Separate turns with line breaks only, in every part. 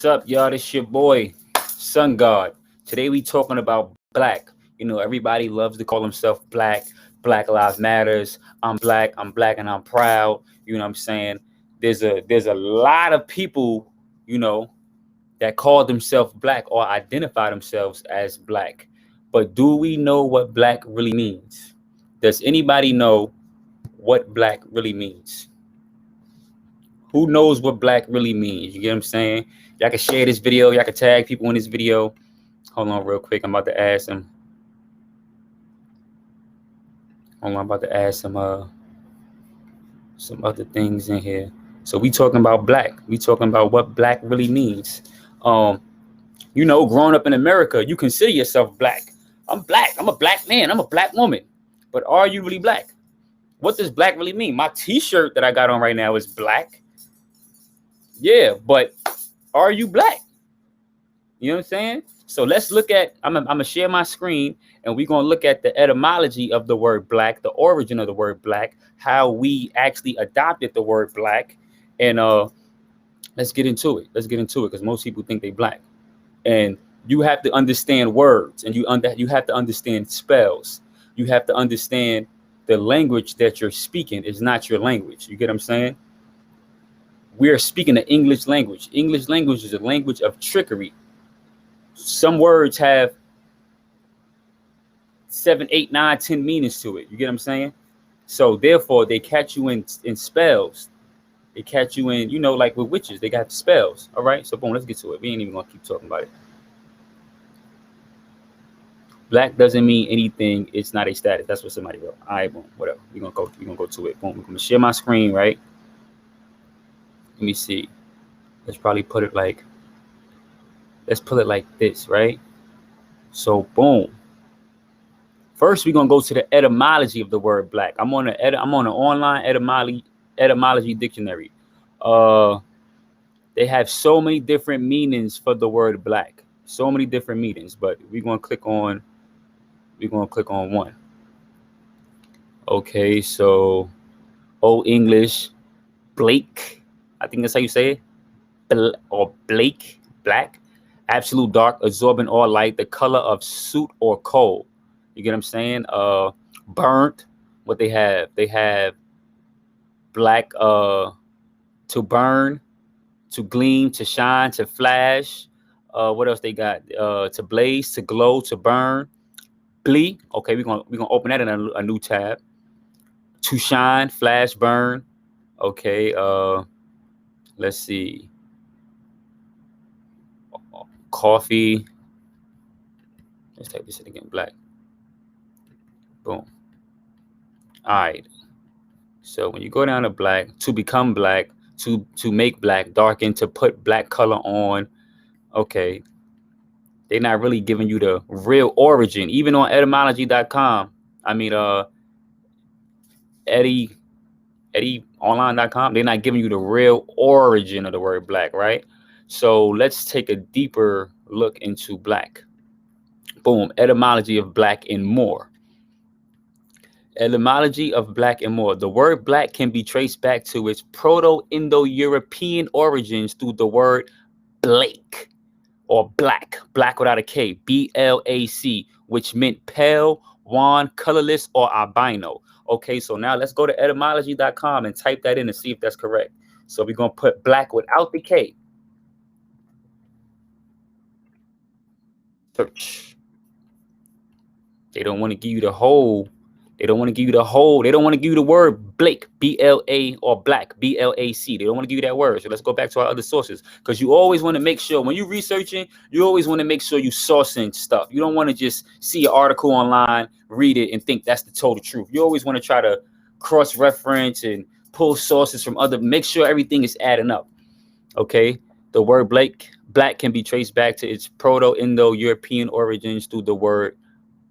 What's up, y'all? This your boy, Sun God. Today we talking about black. Everybody loves to call himself black. Black Lives Matters. I'm black and I'm proud. You know what I'm saying? There's a lot of people, you know, that call themselves black or identify themselves as black. But do we know what black really means? Does anybody know what black really means? Who knows what black really means? You get what I'm saying? Y'all can share this video. Y'all can tag people in this video. Hold on real quick. I'm about to add some. Hold on, I'm about to add some other things in here. So we talking about black. We talking about what black really means. Um, growing up in America, you consider yourself black. I'm black. I'm a black man. I'm a black woman. But are you really black? What does black really mean? My T-shirt that I got on right now is black. Yeah, but are you black? You know what I'm saying? So let's look at, I'm gonna share my screen and we're gonna look at the etymology of the word black, the origin of the word black, how we actually adopted the word black. And let's get into it. Because most people think they black. And you have to understand words, and you have to understand spells. You have to understand the language that you're speaking is not your language. You get what I'm saying? We are speaking the English language. English language is a language of trickery. Some words have 7, 8, 9, 10 meanings to it. You get what I'm saying? So therefore, they catch you in spells. They catch you in, like with witches, they got spells. All right. So boom, let's get to it. We ain't even gonna keep talking about it. Black doesn't mean anything. It's not a status. That's what somebody wrote. All right, boom, whatever. We're gonna go to it. Boom. I'm gonna share my screen, right? Let me see. Let's probably put it like this, right? So boom. First, we're gonna go to the etymology of the word black. I'm on an online etymology dictionary. They have so many different meanings for the word black. So many different meanings, but we're gonna click on one. Okay, so Old English, Blake. I think that's how you say it. Or Blake, black. Absolute dark, absorbing all light, the color of soot or coal. You get what I'm saying? Burnt. What they have black, to burn, to gleam, to shine, to flash. What else they got? To blaze, to glow, to burn. Blee. Okay, we're gonna open that in a new tab. To shine, flash, burn. Okay. Let's see. Coffee. Let's type this in again. Black. Boom. All right. So when you go down to black, to become black, to make black, darken, to put black color on. Okay. They're not really giving you the real origin. Even on etymology.com. I mean, EddieOnline.com. They're not giving you the real origin of the word black, right? So let's take a deeper look into black. Boom. Etymology of black and more. Etymology of black and more. The word black can be traced back to its Proto-Indo-European origins through the word Blake or black without a K, BLAC, which meant pale, wan, colorless, or albino. Okay, so now let's go to etymology.com and type that in and see if that's correct. So we're going to put black without the K. Search. They don't want to give you the whole. They don't want to give you the word Blake, BLA, or black, BLAC. They don't want to give you that word. So let's go back to our other sources, because you always want to make sure when you're researching, you always want to make sure you sourcing stuff. You don't want to just see an article online, read it, and think that's the total truth. You always want to try to cross-reference and pull sources from make sure everything is adding up. Okay. The word black can be traced back to its Proto-Indo-European origins through the word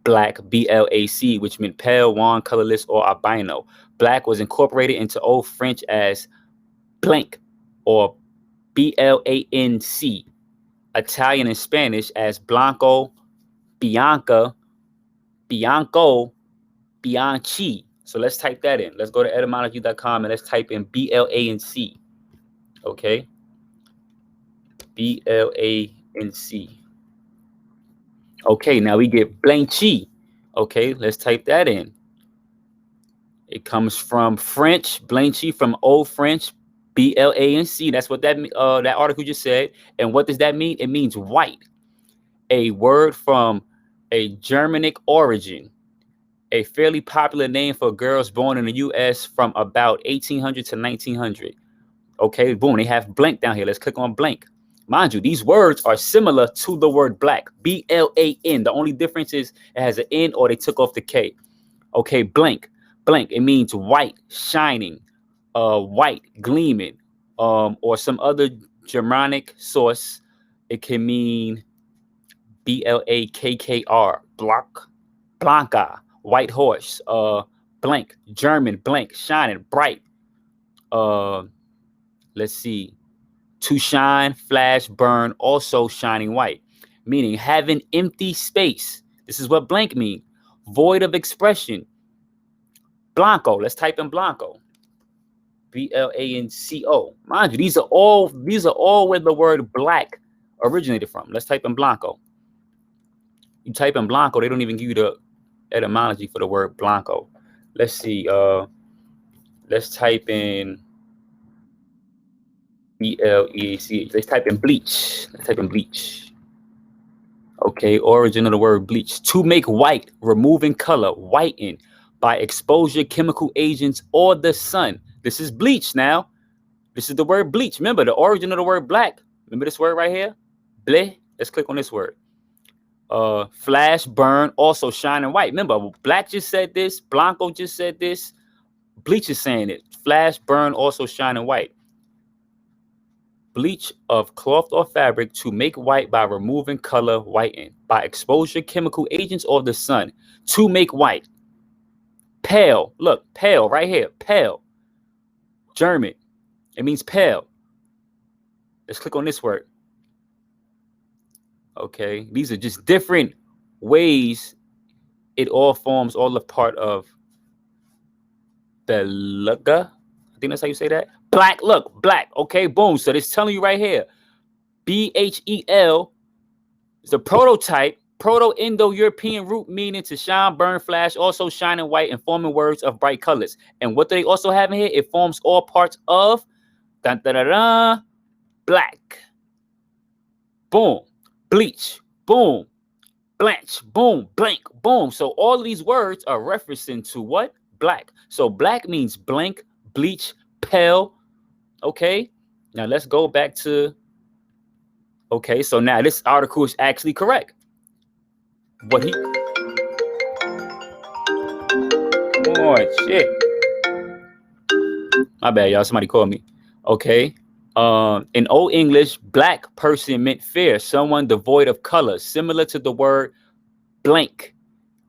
black, BLAC, which meant pale, wan, colorless, or albino. Black was incorporated into Old French as blank or BLANC. Italian and Spanish as blanco, bianca, bianco, bianchi. So let's type that in. Let's go to etymology.com and let's type in BLANC. Okay. B-L-A-N-C. Okay, now we get Blanchi. Okay, let's type that in. It comes from French, Blanchi, from Old French, B-L-A-N-C. That's what that article just said. And what does that mean? It means white. A word from a Germanic origin. A fairly popular name for girls born in the U.S. from about 1800 to 1900. Okay, boom, they have blank down here. Let's click on blank. Mind you, these words are similar to the word black, B-L-A-N. The only difference is it has an N or they took off the K. Okay, blank, blank. It means white, shining, white, gleaming, or some other Germanic source. It can mean B-L-A-K-K-R, Blanca, white horse, blank, German, blank, shining, bright. Let's see. To shine, flash, burn, also shining white, meaning having empty space. This is what blank means. Void of expression. Blanco. Let's type in Blanco. B-L-A-N-C-O. Mind you, these are all where the word black originated from. Let's type in Blanco. You type in Blanco, they don't even give you the etymology for the word Blanco. Let's see. Let's type in B-L-E-A-C-H. Let's type in bleach. Let's type in bleach. Okay, origin of the word bleach. To make white, removing color, whiten by exposure, chemical agents, or the sun. This is bleach now. This is the word bleach. Remember the origin of the word black. Remember this word right here? Ble. Let's click on this word. Flash, burn, also shining white. Remember, black just said this. Blanco just said this. Bleach is saying it. Flash, burn, also shining white. Bleach of cloth or fabric to make white by removing color, whiten by exposure, chemical agents, or the sun. To make white. Pale. Look, pale right here. Pale. German. It means pale. Let's click on this word. Okay, these are just different ways it all forms all a part of Beluga. I think that's how you say that. Black, look, black. Okay, boom. So it's telling you right here. B-H-E-L is a prototype, Proto-Indo-European root meaning to shine, burn, flash, also shining white and forming words of bright colors. And what do they also have in here? It forms all parts of black. Boom. Bleach. Boom. Blanch. Boom. Blank. Boom. So all of these words are referencing to what? Black. So black means blank, bleach, pale. Okay. Now let's go back to. Okay. So now this article is actually correct. What he. Oh, shit. My bad, y'all. Somebody called me. Okay. In Old English, black person meant fair, someone devoid of color, similar to the word blank,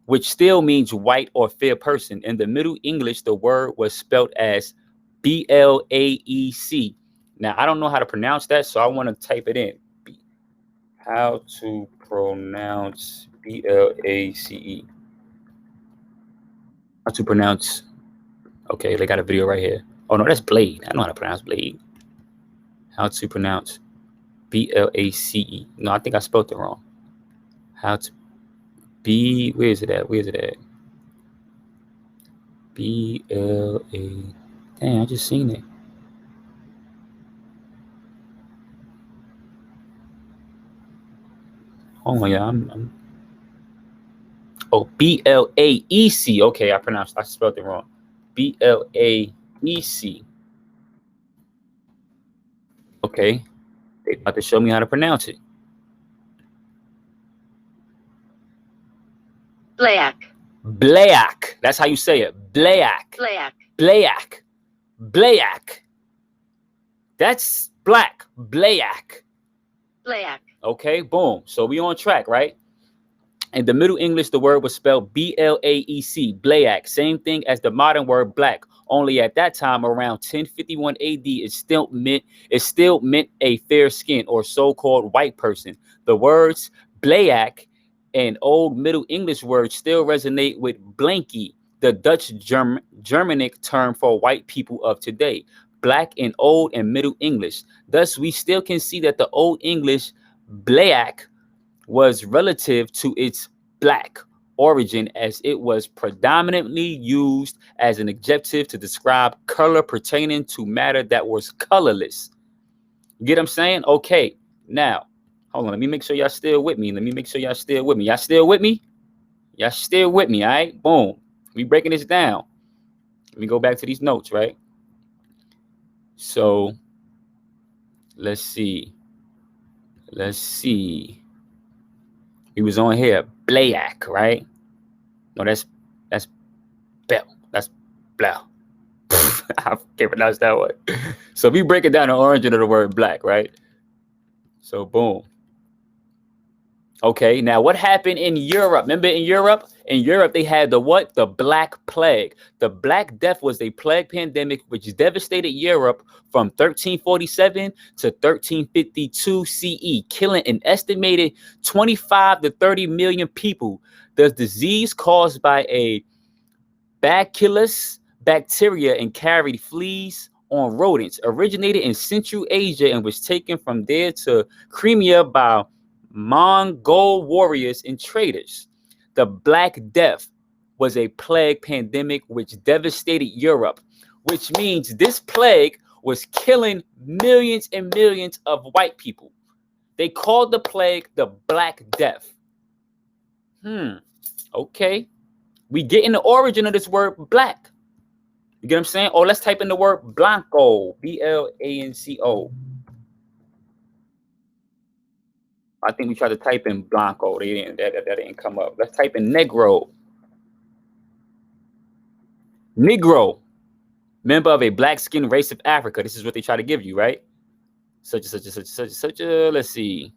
which still means white or fair person. In the Middle English, the word was spelled as B-L-A-E-C. Now, I don't know how to pronounce that, so I want to type it in. How to pronounce B-L-A-C-E. How to pronounce. Okay, they got a video right here. Oh, no, that's blade. I know how to pronounce blade. How to pronounce B-L-A-C-E. No, I think I spelled it wrong. How to B. Where is it at? Where is it at? B-L-A. Dang, I just seen it. Oh yeah, I'm. Oh, B-L-A-E-C. Okay, I spelled it wrong. B-L-A-E-C. Okay, they about to show me how to pronounce it.
Black.
Black. That's how you say it. Black.
Black.
Black. Black. That's black. Black.
Black.
Okay, boom. So we on track, right? In the Middle English, the word was spelled B-L-A-E-C, black. Same thing as the modern word black. Only at that time, around 1051 AD, it still meant a fair skin or so-called white person. The words black and Old Middle English words still resonate with blankie, the Dutch Germanic term for white people of today. black in Old and Middle English. Thus, we still can see that the Old English black was relative to its black origin, as it was predominantly used as an adjective to describe color pertaining to matter that was colorless. You get what I'm saying? Okay, now, hold on. Let me make sure y'all still with me. Y'all still with me? Y'all still with me, all right? Boom. We breaking this down. Let me go back to these notes, right? So, let's see. We was on here, black, right? No, that's bell. That's blah. I can't pronounce that one. So we break it down the origin of the word black, right? So boom. Okay, now what happened in Europe? Remember in Europe? In Europe, they had the what? The Black Plague. The Black Death was a plague pandemic which devastated Europe from 1347 to 1352 CE, killing an estimated 25 to 30 million people. The disease, caused by a bacillus bacteria and carried fleas on rodents, originated in Central Asia and was taken from there to Crimea by Mongol warriors and traders. The Black Death was a plague pandemic which devastated Europe, which means this plague was killing millions and millions of white people. They called the plague the Black Death. Okay. We get in the origin of this word black. You get what I'm saying? Or let's type in the word blanco, B-L-A-N-C-O. I think we tried to type in blanco. That didn't come up. Let's type in negro. Negro, member of a black-skinned race of Africa. This is what they try to give you, right? Such a, let's see.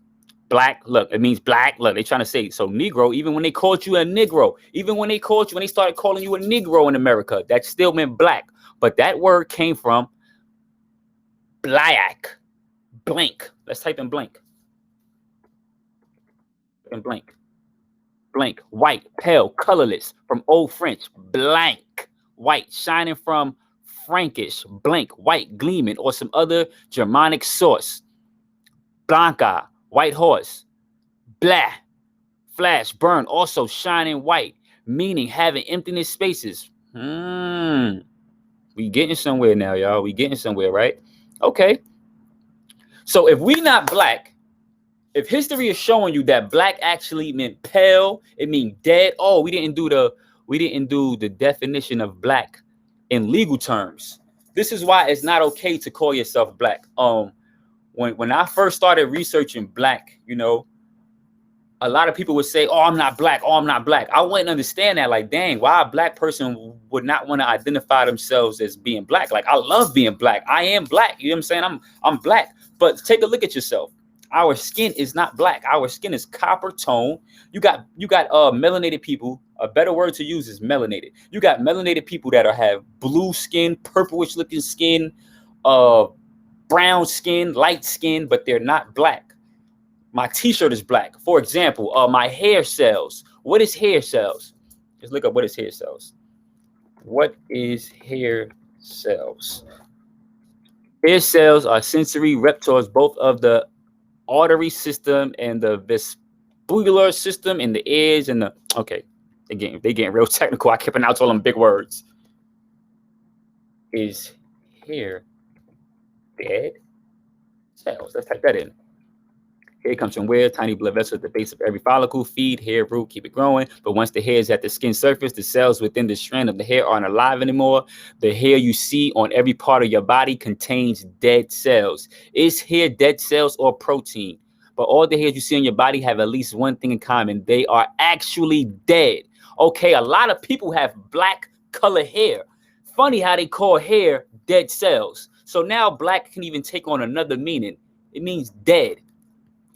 Black, look, it means black. Look, they're trying to say, so Negro, even when they called you a Negro, when they started calling you a Negro in America, that still meant black. But that word came from black, blank. Let's type in blank. Blank, white, pale, colorless, from Old French, blank, white, shining from Frankish, blank, white, gleaming, or some other Germanic source. Blanca, white horse. Blah, flash, burn, also shining white, meaning having emptiness spaces. We getting somewhere now, y'all. We getting somewhere, right? Okay. So if we not black, if history is showing you that black actually meant pale, it means dead. Oh, we didn't do the definition of black in legal terms. This is why it's not okay to call yourself black. When I first started researching black, a lot of people would say, "Oh, I'm not black. Oh, I'm not black." I wouldn't understand that. Like, dang, why a black person would not want to identify themselves as being black? Like, I love being black. I am black. You know what I'm saying? I'm black. But take a look at yourself. Our skin is not black. Our skin is copper tone. You got melanated people. A better word to use is melanated. You got melanated people that have blue skin, purplish looking skin, brown skin, light skin, but they're not black. My t-shirt is black. For example, my hair cells. What is hair cells? Just look up what is hair cells. What is hair cells? Hair cells are sensory reptiles, both of the artery system and the vestibular system in the ears and the, okay, they getting real technical. I can't pronounce all them big words. Is hair dead cells? Let's type that in. Hair comes from where? Tiny blood vessels at the base of every follicle. Feed, hair, root, keep it growing. But once the hair is at the skin surface, the cells within the strand of the hair aren't alive anymore. The hair you see on every part of your body contains dead cells. Is hair dead cells or protein? But all the hairs you see on your body have at least one thing in common. They are actually dead. Okay, a lot of people have black color hair. Funny how they call hair dead cells. So now black can even take on another meaning. It means dead.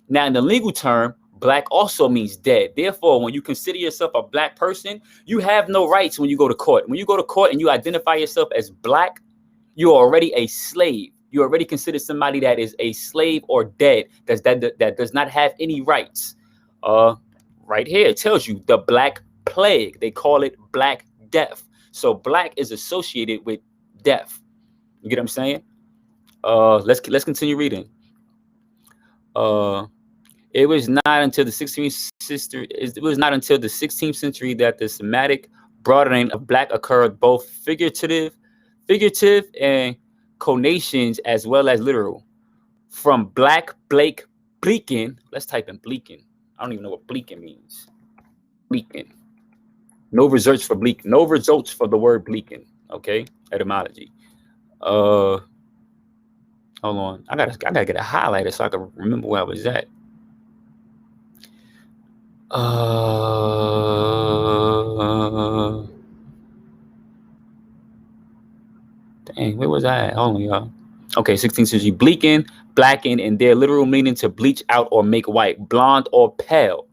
Now, in the legal term, black also means dead. Therefore, when you consider yourself a black person, you have no rights when you go to court. When you go to court and you identify yourself as black, you're already a slave. You're already considered somebody that is a slave or dead, that does not have any rights. Right here, it tells you the Black Plague. They call it Black Death. So black is associated with death. You get what I'm saying? Let's continue reading. It was not until the 16th century that the Semitic broadening of black occurred, both figurative and connotations as well as literal. From black, Blake, bleaken. Let's type in bleaken. I don't even know what bleaken means. Bleaken. No results for bleak. No results for the word bleaken. Okay, etymology. Hold on. I gotta get a highlighter so I can remember where I was at. Dang, where was I at? Hold on, y'all. Okay, 16th century. Bleaken, blacken, and their literal meaning to bleach out or make white, blonde or pale.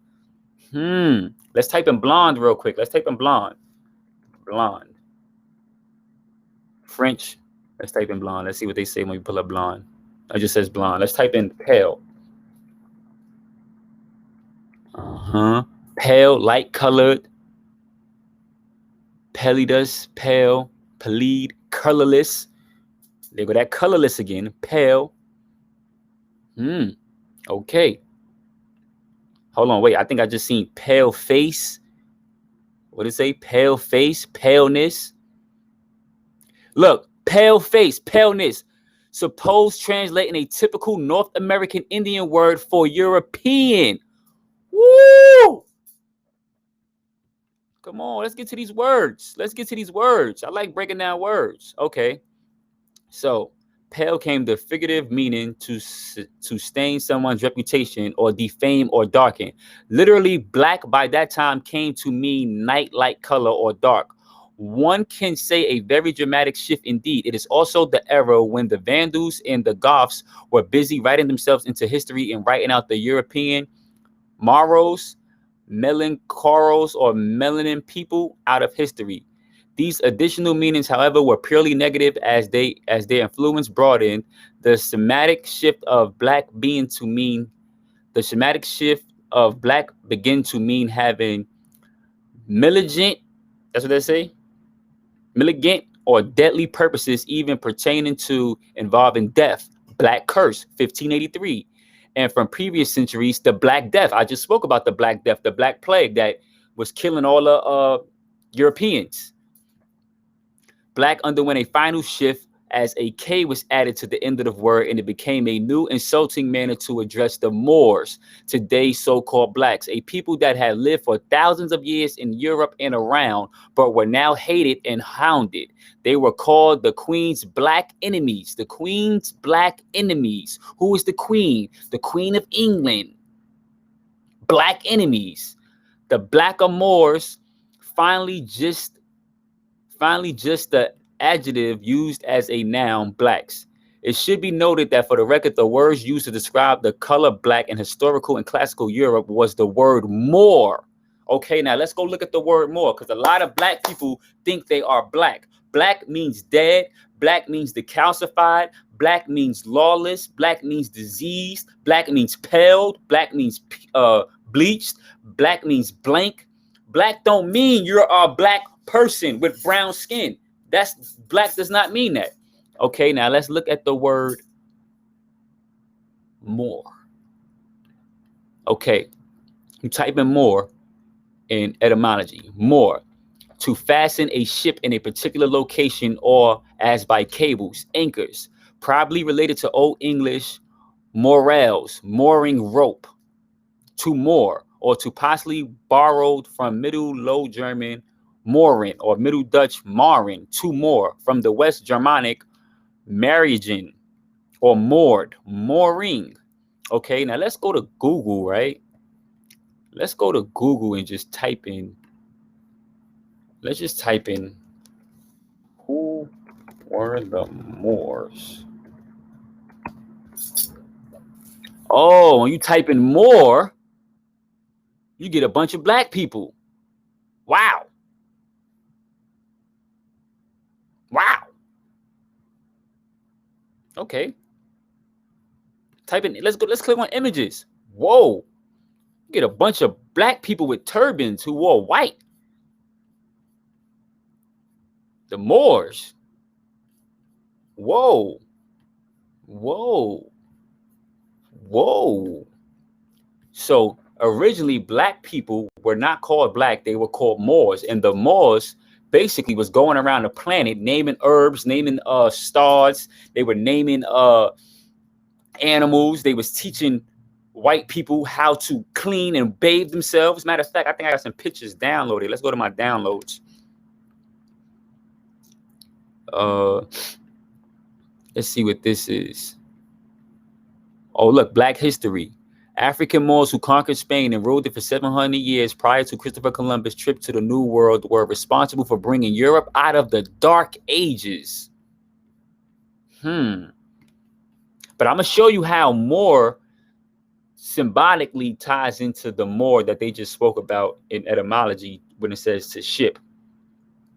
Let's type in blonde real quick. Let's type in blonde. Blonde. French. Let's type in blonde. Let's see what they say when we pull up blonde. It just says blonde. Let's type in pale. Pale, light colored. Pallidus, pale, pallid, colorless. There go that colorless again. Pale. Okay. Hold on, wait. I think I just seen pale face. What did it say? Pale face, paleness. Look, pale face, paleness. Suppose translating a typical North American Indian word for European. Woo! Come on, let's get to these words. I like breaking down words. Okay. So, pale came the figurative meaning to stain someone's reputation or defame or darken. Literally, black by that time came to mean night-like color or dark. One can say a very dramatic shift indeed. It is also the era when the Vandals and the Goths were busy writing themselves into history and writing out the European Moros, Melanchoros, or melanin people out of history. These additional meanings, however, were purely negative as their influence broadened. The Semitic shift of black began to mean having malignant, that's what they say, malignant or deadly purposes, even pertaining to involving death. Black Curse, 1583. And from previous centuries, the Black Death. I just spoke about the Black Death, the Black Plague that was killing all the Europeans. Black underwent a final shift as a K was added to the end of the word, and it became a new insulting manner to address the Moors, today's so-called blacks, a people that had lived for thousands of years in Europe and around, but were now hated and hounded. They were called the Queen's black enemies. The Queen's black enemies. Who is the Queen? The Queen of England. Black enemies. The blackamoors, finally just the adjective used as a noun, blacks. It should be noted that for the record, the words used to describe the color black in historical and classical Europe was the word Moor. Okay, now let's go look at the word Moor, because a lot of black people think they are black. Black means dead. Black means decalcified. Black means lawless. Black means diseased. Black means paled. Black means bleached. Black means blank. Black don't mean you're a black person with brown skin. That's black does not mean that. Okay, now let's look at the word Moor. Okay, you type in Moor in etymology. Moor, to fasten a ship in a particular location or as by cables, anchors, probably related to Old English morels, mooring rope. To moor, or to possibly borrowed from Middle Low German mooring or Middle Dutch maren, to moor, from the West Germanic marriagen or moored, mooring. Okay, now let's go to Google, right? Let's go to Google and just type in, let's just type in, who were the Moors? Oh, when you type in Moor, you get a bunch of black people. Wow. Wow. Okay. Type in, let's click on images. Whoa. You get a bunch of black people with turbans who wore white. The Moors. Whoa. Whoa. Whoa. So originally, black people were not called black, they were called Moors. And the Moors basically was going around the planet naming herbs, naming stars, they were naming animals, they was teaching white people how to clean and bathe themselves. Matter of fact, I think I got some pictures downloaded. Let's go to my downloads. Let's see what this is. Oh, look, Black history. African Moors who conquered Spain and ruled it for 700 years prior to Christopher Columbus' trip to the New World were responsible for bringing Europe out of the Dark Ages. But I'm going to show you how Moor symbolically ties into the Moor that they just spoke about in etymology when it says to ship.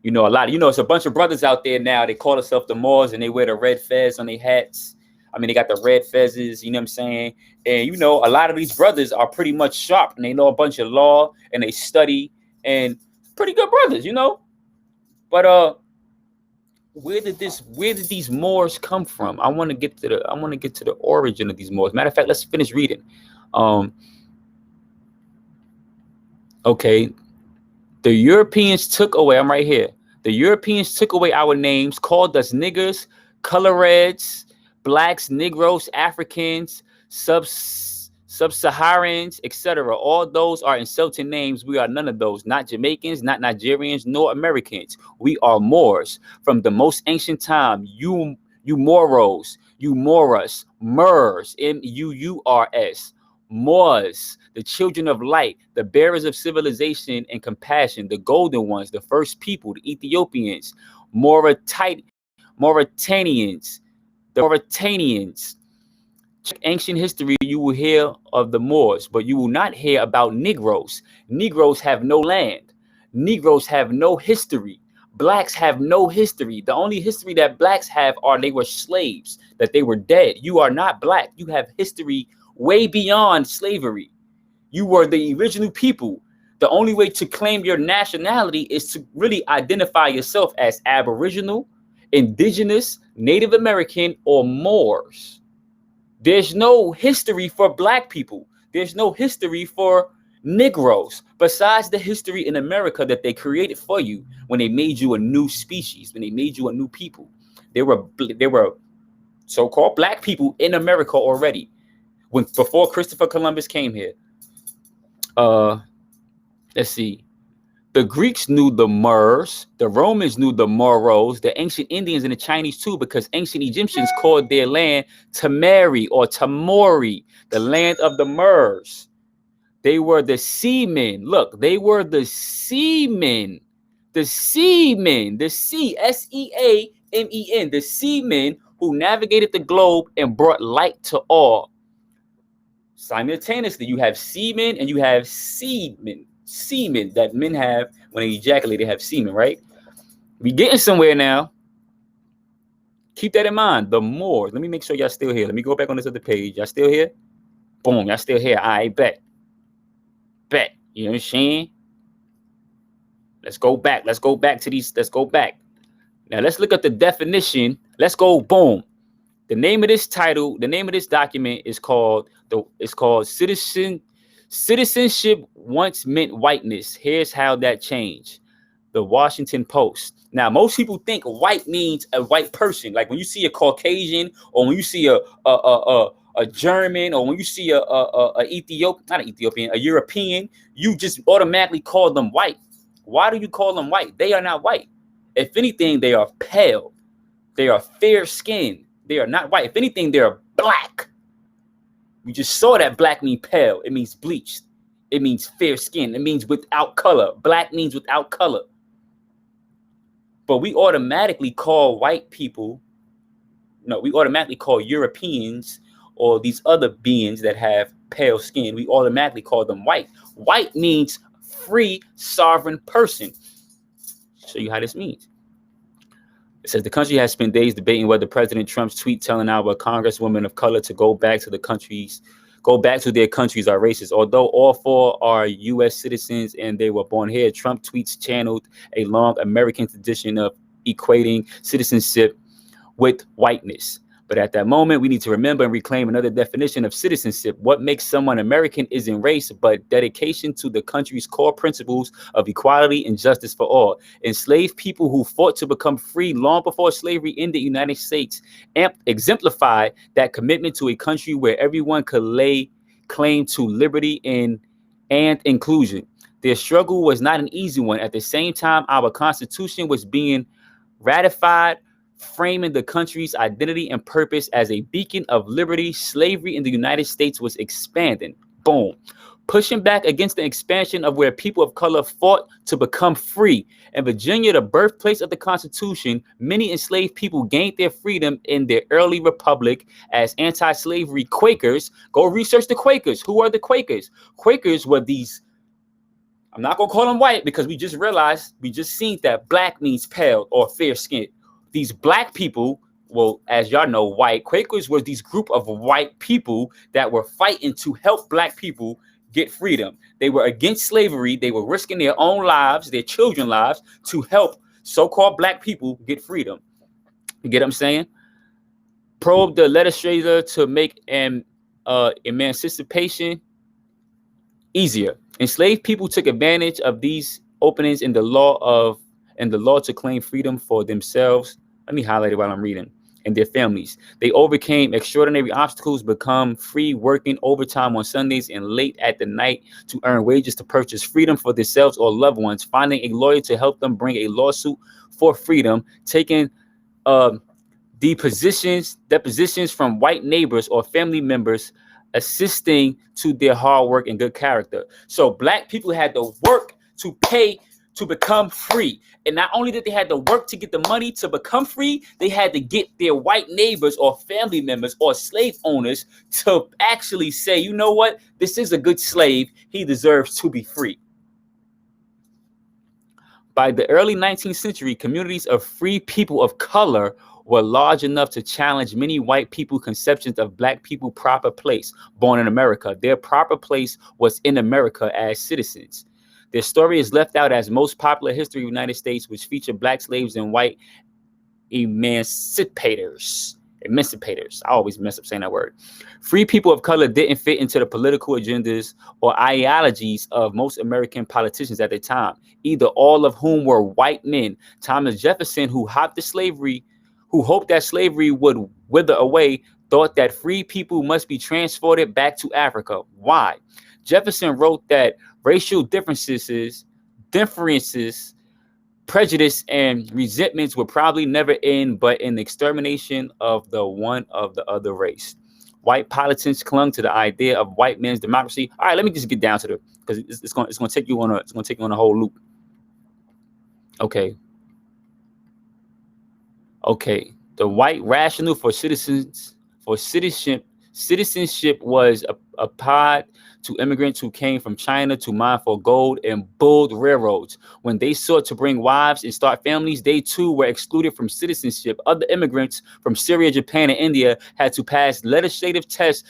You know, it's a bunch of brothers out there now. They call themselves the Moors and they wear the red fez on their hats. I mean, they got the red fezzes, you know what I'm saying? And, you know, a lot of these brothers are pretty much sharp and they know a bunch of law and they study and pretty good brothers, you know? But where did these Moors come from? I want to get to the origin of these Moors. Matter of fact, let's finish reading. Okay. The Europeans took away, I'm right here. The Europeans took away our names, called us niggers, color reds, blacks, Negroes, Africans, sub-Saharans, etc. All those are insulting names. We are none of those. Not Jamaicans, not Nigerians, nor Americans. We are Moors. From the most ancient time, you Moros, you Moras, Murs, Murs, Moors, the children of light, the bearers of civilization and compassion, the golden ones, the first people, the Ethiopians, Mauritanians, the Mauritanians. Ancient history, you will hear of the Moors, but you will not hear about Negroes. Negroes have no land. Negroes have no history. Blacks have no history. The only history that blacks have are they were slaves, that they were dead. You are not black. You have history way beyond slavery. You were the original people. The only way to claim your nationality is to really identify yourself as Aboriginal, Indigenous, Native American, or Moors. There's no history for black people. There's no history for Negroes, besides the history in America that they created for you when they made you a new species, when they made you a new people. There were so-called black people in America already before Christopher Columbus came here. Let's see. The Greeks knew the Moors, the Romans knew the Moros, the ancient Indians and the Chinese too, because ancient Egyptians called their land Tamari or Tamori, the land of the Moors. They were the seamen. Look, they were the seamen. The seamen, the Seamen, the seamen who navigated the globe and brought light to all. Simultaneously, you have seamen and you have seamen. Semen that men have when they ejaculate, they have semen, right? We getting somewhere now. Keep that in mind. The Moors. Let me make sure y'all still here. Let me go back on this other page. Y'all still here? Boom, y'all still here. I bet. You know what I'm saying? Let's go back. Let's go back to these. Let's go back. Now let's look at the definition. Let's go. Boom. The name of this title, the name of this document is called Citizenship once meant whiteness. Here's how that changed. The Washington Post. Now, most people think white means a white person. Like when you see a Caucasian, or when you see a German, or when you see a European, you just automatically call them white. Why do you call them white? They are not white. If anything, they are pale. They are fair skinned. They are not white. If anything, they are black. We just saw that black means pale. It means bleached. It means fair skin. It means without color. Black means without color. But we automatically call white people, we automatically call Europeans or these other beings that have pale skin, we automatically call them white. White means free, sovereign person. Show you how this means. It says the country has spent days debating whether President Trump's tweet telling our congresswomen of color to go back to their countries are racist. Although all four are U.S. citizens and they were born here, Trump tweets channeled a long American tradition of equating citizenship with whiteness. But at that moment, we need to remember and reclaim another definition of citizenship. What makes someone American isn't race, but dedication to the country's core principles of equality and justice for all. Enslaved people who fought to become free long before slavery in the United States exemplified that commitment to a country where everyone could lay claim to liberty and inclusion. Their struggle was not an easy one. At the same time, our Constitution was being ratified, framing the country's identity and purpose as a beacon of liberty. Slavery in the United States was expanding. Boom. Pushing back against the expansion of where people of color fought to become free. In Virginia, the birthplace of the Constitution, many enslaved people gained their freedom in the early republic as anti-slavery Quakers. Go research the Quakers. Who are the Quakers? Quakers were these, I'm not going to call them white because we just seen that black means pale or fair-skinned. These black people, well, as y'all know, white Quakers were these group of white people that were fighting to help black people get freedom. They were against slavery. They were risking their own lives, their children's lives, to help so-called black people get freedom. You get what I'm saying? Probe the legislature to make emancipation easier. Enslaved people took advantage of these openings in the law to claim freedom for themselves. Let me highlight it while I'm reading. And their families. They overcame extraordinary obstacles, become free, working overtime on Sundays and late at the night to earn wages to purchase freedom for themselves or loved ones, finding a lawyer to help them bring a lawsuit for freedom, taking depositions from white neighbors or family members, assisting to their hard work and good character. So black people had to work to pay to become free. And not only did they have to work to get the money to become free, they had to get their white neighbors or family members or slave owners to actually say, you know what, this is a good slave. He deserves to be free. By the early 19th century, communities of free people of color were large enough to challenge many white people conceptions of black people proper place born in America. Their proper place was in America as citizens. Their story is left out as most popular history of the United States, which featured black slaves and white emancipators. I always mess up saying that word. Free people of color didn't fit into the political agendas or ideologies of most American politicians at the time, either all of whom were white men. Thomas Jefferson, who hoped that slavery would wither away, thought that free people must be transported back to Africa. Why? Jefferson wrote that racial differences, prejudice, and resentments would probably never end but in the extermination of the one of the other race. White politicians clung to the idea of white men's democracy. All right, let me just get down to the, because it's going to take you on a whole loop. Okay. The white rationale for citizenship was applied to immigrants who came from China to mine for gold and build railroads. When they sought to bring wives and start families, they too were excluded from citizenship. Other immigrants from Syria, Japan, and India had to pass legislative tests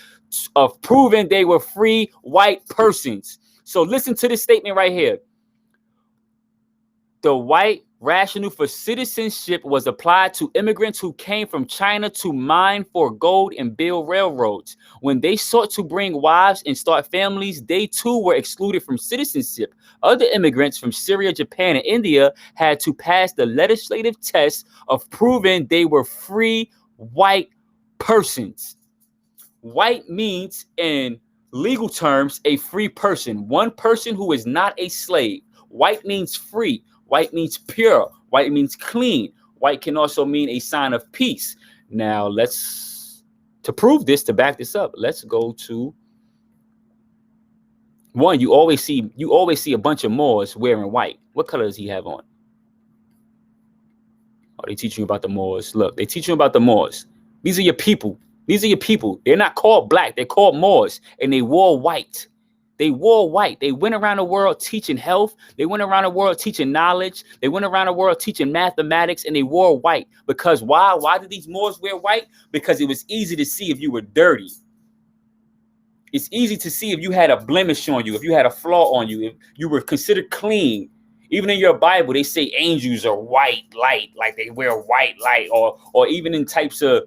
of proving they were free white persons. So listen to this statement right here. The white rationale for citizenship was applied to immigrants who came from China to mine for gold and build railroads. When they sought to bring wives and start families, they too were excluded from citizenship. Other immigrants from Syria, Japan, and India had to pass the legislative test of proving they were free white persons. White means, in legal terms, a free person, one person who is not a slave. White means free. White means pure. White means clean. White can also mean a sign of peace. Now, to prove this, to back this up, let's go to one. You always see a bunch of Moors wearing white. What color does he have on? Oh, they teach you about the Moors. Look, they teach you about the Moors. These are your people. They're not called black. They're called Moors, and they wore white. They went around the world teaching health. They went around the world teaching knowledge. They went around the world teaching mathematics, and they wore white. Because why? Why did these Moors wear white? Because it was easy to see if you were dirty. It's easy to see if you had a blemish on you, if you had a flaw on you, if you were considered clean. Even in your Bible, they say angels are white light, like they wear white light, or even in types of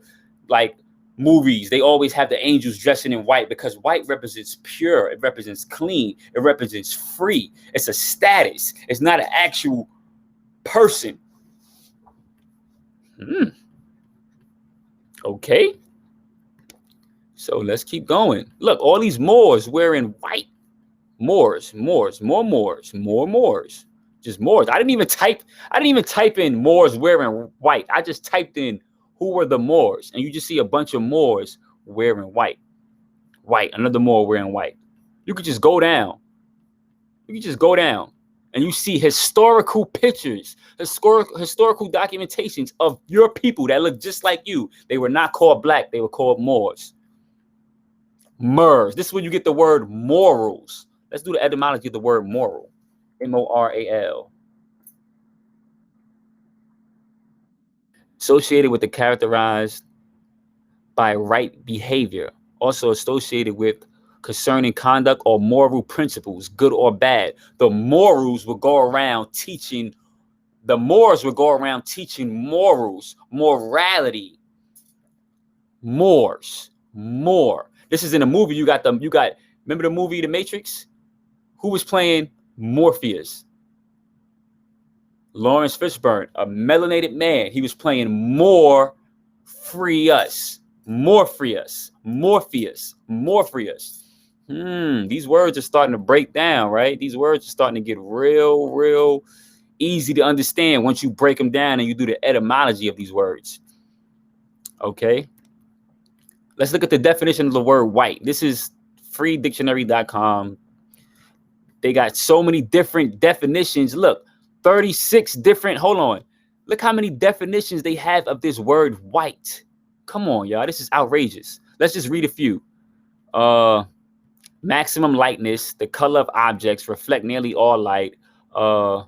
like movies, they always have the angels dressing in white because white represents pure, it represents clean, it represents free. It's a status. It's not an actual person. Okay. So let's keep going. Look, all these Moors wearing white. Moors, more Moors. Just Moors. I didn't even type in Moors wearing white. I just typed in who were the Moors, and you just see a bunch of Moors wearing white. White, another Moor wearing white. You could just go down. And you see historical pictures, historical documentations of your people that look just like you. They were not called black, they were called Moors. Murs. This is where you get the word morals. Let's do the etymology of the word moral. M-O-R-A-L. Associated with the characterized by right behavior. Also associated with concerning conduct or moral principles, good or bad. The morals would go around teaching, the Moors would go around teaching morals, morality. Moors, more. This is in a movie. You got, remember the movie The Matrix? Who was playing Morpheus? Lawrence Fishburne, a melanated man. He was playing Morpheus. These words are starting to break down, right? These words are starting to get real easy to understand once you break them down and you do the etymology of these words. Okay. Let's look at the definition of the word white. This is freedictionary.com. They got so many different definitions. Look, 36 different. Hold on. Look how many definitions they have of this word white. Come on, y'all. This is outrageous. Let's just read a few. Maximum lightness, the color of objects, reflect nearly all light. The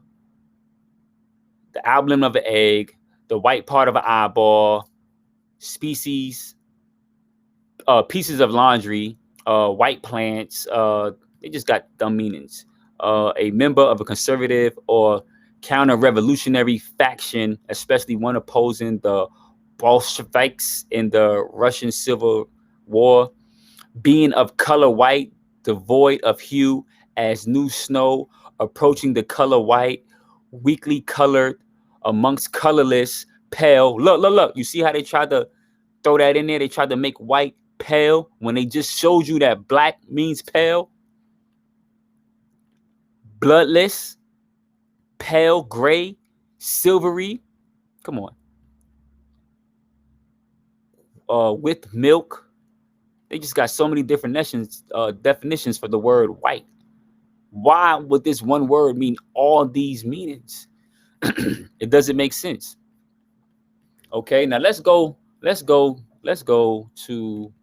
album of an egg, the white part of an eyeball, species, pieces of laundry, white plants. They just got dumb meanings. A member of a conservative or counter-revolutionary faction, especially one opposing the Bolsheviks in the Russian Civil War. Being of color white, devoid of hue, as new snow, approaching the color white, weakly colored, amongst colorless, pale. Look. You see how they tried to throw that in there? They tried to make white pale when they just showed you that black means pale. Bloodless, pale gray, silvery. Come on. With milk. They just got so many different definitions for the word white. Why would this one word mean all these meanings? It doesn't make sense. Okay, now let's go to,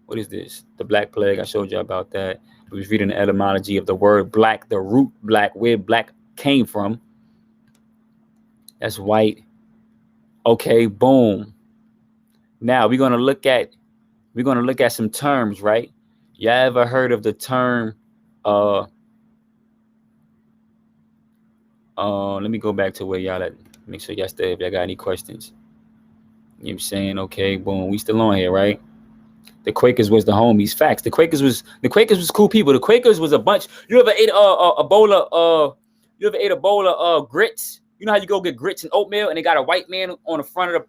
what is this? The Black Plague. I showed you about that. We was reading the etymology of the word black, the root black, where black came from. That's white. Okay, boom. Now we're gonna look at some terms, right? Y'all ever heard of the term let me go back to where y'all at. Make sure y'all stay if y'all got any questions. You know what I'm saying? Okay, boom. We still on here, right? The Quakers was the homies. Facts. The Quakers was cool people. The Quakers was a bunch. You ever ate a bowl of grits? You know how you go get grits and oatmeal, and they got a white man on the front of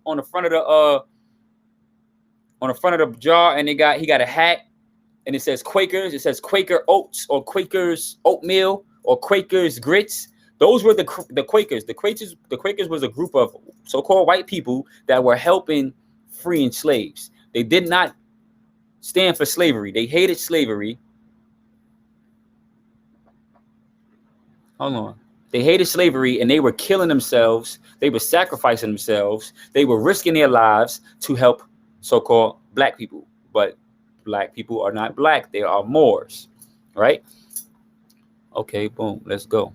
the jar, and he got a hat, and it says Quakers. It says Quaker oats or Quakers oatmeal or Quakers grits. Those were the Quakers. The Quakers was a group of so-called white people that were helping freeing slaves. They did not stand for slavery. They hated slavery. Hold on. They hated slavery, and they were killing themselves. They were sacrificing themselves. They were risking their lives to help so-called black people. But black people are not black. They are Moors, right? Okay, boom. Let's go.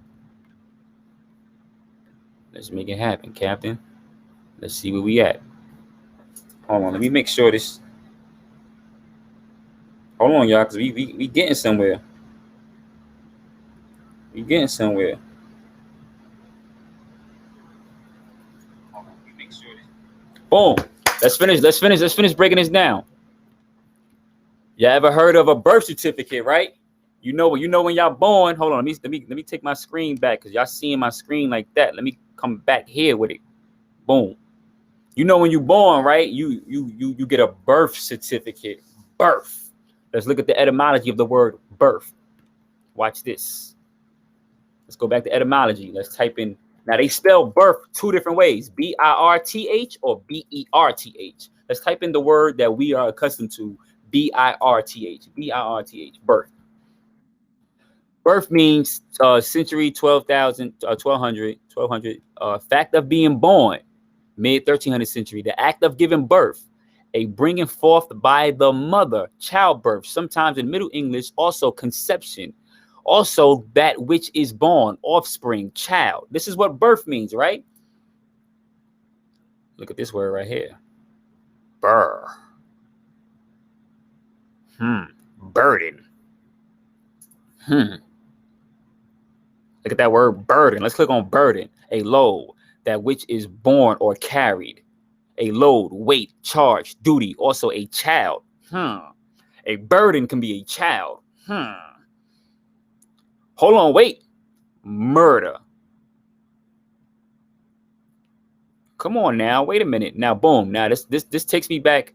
Let's make it happen, Captain. Let's see where we at. Hold on. Let me make sure this. Hold on, y'all, because we getting somewhere. We getting somewhere. Hold on. Let me make sure this. Boom. Let's finish breaking this down. You ever heard of a birth certificate, right? You know when y'all born. Hold on, let me take my screen back because y'all seeing my screen like that. Let me come back here with it. Boom. You know when you born, right? You get a birth certificate. Birth. Let's look at the etymology of the word birth. Watch this. Let's go back to etymology. Let's type in. Now they spell birth two different ways: birth or berth. Let's type in the word that we are accustomed to: birth. Birth. Birth. Birth means century 12,000, 1200. Fact of being born, mid 1300th century. The act of giving birth, a bringing forth by the mother, childbirth. Sometimes in Middle English, also conception. Also that which is born, offspring, child. This is what birth means, right? Look at this word right here. Burr. Burden. Look at that word burden. Let's click on burden. A load, that which is borne or carried. A load, weight, charge, duty. Also a child. A burden can be a child. Hold on, wait. Murder. Come on now. Wait a minute. Now, boom. Now this takes me back.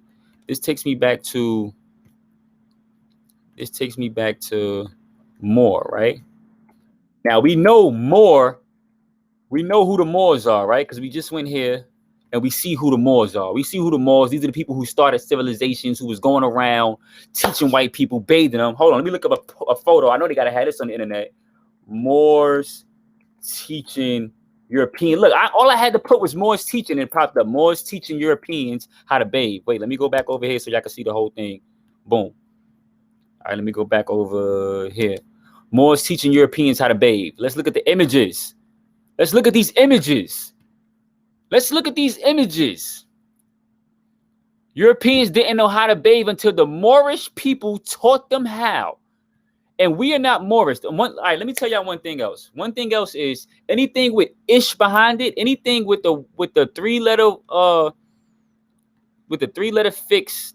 This takes me back to Moor, right? Now we know Moor. We know who the Moors are, right? Because we just went here and we see who the Moors are. We see who the Moors. These are the people who started civilizations, who was going around teaching white people, bathing them. Hold on, let me look up a photo. I know they gotta have this on the internet. Moors teaching European. Look, all I had to put was Moors teaching and popped up. Moors teaching Europeans how to bathe. Wait, let me go back over here so y'all can see the whole thing. Boom. All right, let me go back over here. Moors teaching Europeans how to bathe. Let's look at the images. Let's look at these images. Let's look at these images. Europeans didn't know how to bathe until the Moorish people taught them how. And we are not Moorish. All right, let me tell y'all one thing else. One thing else is anything with ish behind it, anything with the three-letter fix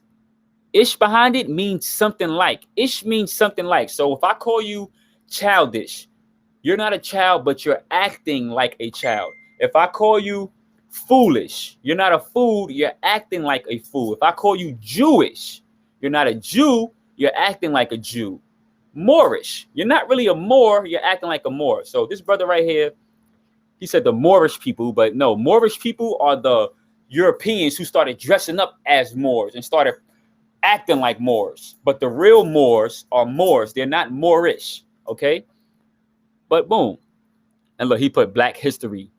ish behind it means something like. Ish means something like. So if I call you childish, you're not a child, but you're acting like a child. If I call you foolish, you're not a fool, you're acting like a fool. If I call you Jewish, you're not a Jew, you're acting like a Jew. Moorish, you're not really a Moor, you're acting like a Moor. So this brother right here, he said the Moorish people, but no, Moorish people are the Europeans who started dressing up as Moors and started acting like Moors. But the real Moors are Moors. They're not Moorish, okay? But boom. And look, he put Black history.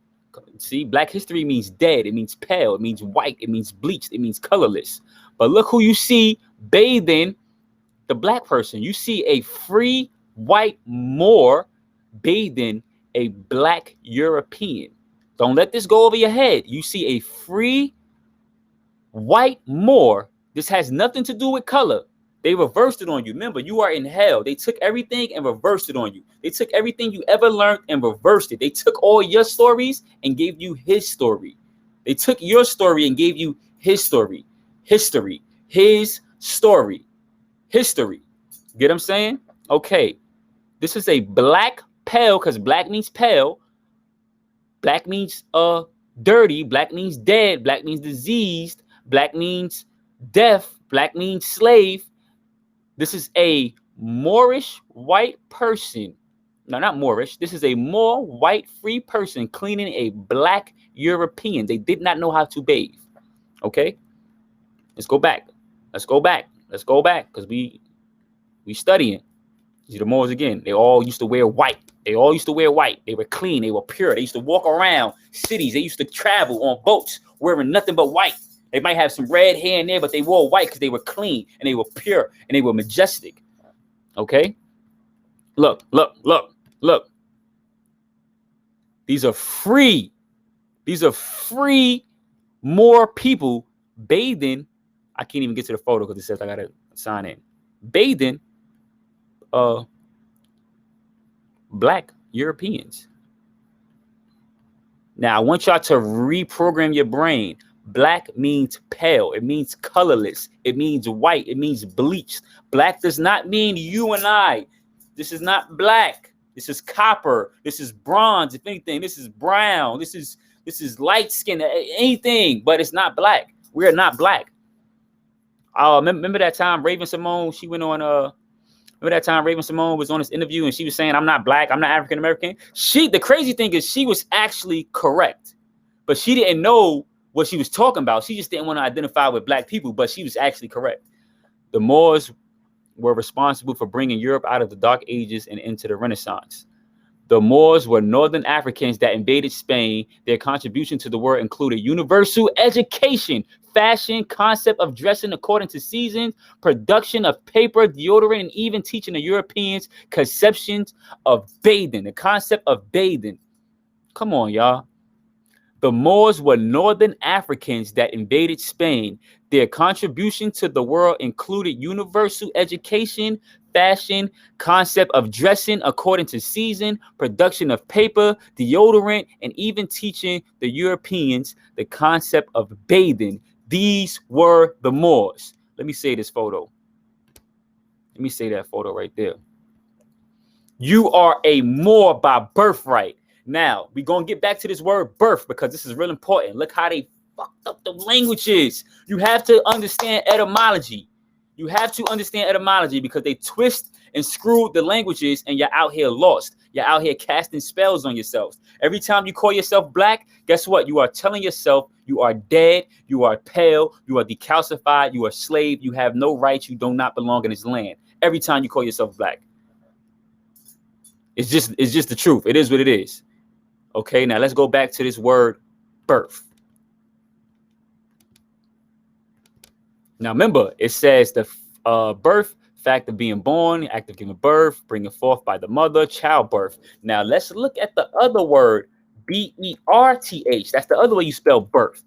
See, Black history means dead. It means pale. It means white. It means bleached. It means colorless. But look who you see bathing the Black person. You see a free white Moor bathing a Black European. Don't let this go over your head. You see a free white Moor. This has nothing to do with color. They reversed it on you. Remember, you are in hell. They took everything and reversed it on you. They took everything you ever learned and reversed it. They took all your stories and gave you his story. They took your story and gave you his story. History. His story. History. Get what I'm saying? Okay. This is a black pale, because black means pale. Black means dirty. Black means dead. Black means diseased. Black means deaf. Black means slave. This is a Moorish white person. No, not Moorish. This is a Moor white free person cleaning a Black European. They did not know how to bathe. Okay? Let's go back. Let's go back. Let's go back. Because we studying. See the Moors again. They all used to wear white. They all used to wear white. They were clean. They were pure. They used to walk around cities. They used to travel on boats wearing nothing but white. They might have some red hair in there, but they wore white because they were clean and they were pure and they were majestic. Okay? Look, look, look, look. These are free. These are free Moor people bathing. I can't even get to the photo because it says I got to sign in. Bathing Black Europeans. Now, I want y'all to reprogram your brain. Black means pale. It means colorless. It means white. It means bleached. Black does not mean you and I. This is not black. This is copper. This is bronze. If anything, this is brown. This is light skin. Anything, but it's not black. We are not black. Remember that time Raven Simone? She went on. Remember that time Raven Simone was on this interview and she was saying, "I'm not black. I'm not African American." The crazy thing is she was actually correct, but she didn't know what she was talking about. She just didn't want to identify with black people, but she was actually correct. The Moors were responsible for bringing Europe out of the Dark Ages and into the Renaissance. The Moors were northern Africans that invaded Spain. Their contribution to the world included universal education, fashion, concept of dressing according to seasons, production of paper, deodorant, and even teaching the Europeans conceptions of bathing, the concept of bathing. Come on, y'all. The Moors were northern Africans that invaded Spain. Their contribution to the world included universal education, fashion, concept of dressing according to season, production of paper, deodorant, and even teaching the Europeans the concept of bathing. These were the Moors. Let me say this photo. Let me say that photo right there. You are a Moor by birthright. Now, we're going to get back to this word birth because this is real important. Look how they fucked up the languages. You have to understand etymology. You have to understand etymology because they twist and screwed the languages and you're out here lost. You're out here casting spells on yourselves. Every time you call yourself black, guess what? You are telling yourself you are dead, you are pale, you are decalcified, you are slave, you have no rights, you do not belong in this land. Every time you call yourself black. It's just the truth. It is what it is. Okay, now let's go back to this word birth. Now remember, it says the birth, fact of being born, act of giving birth, bringing forth by the mother, childbirth. Now let's look at the other word, B-E-R-T-H. That's the other way you spell birth.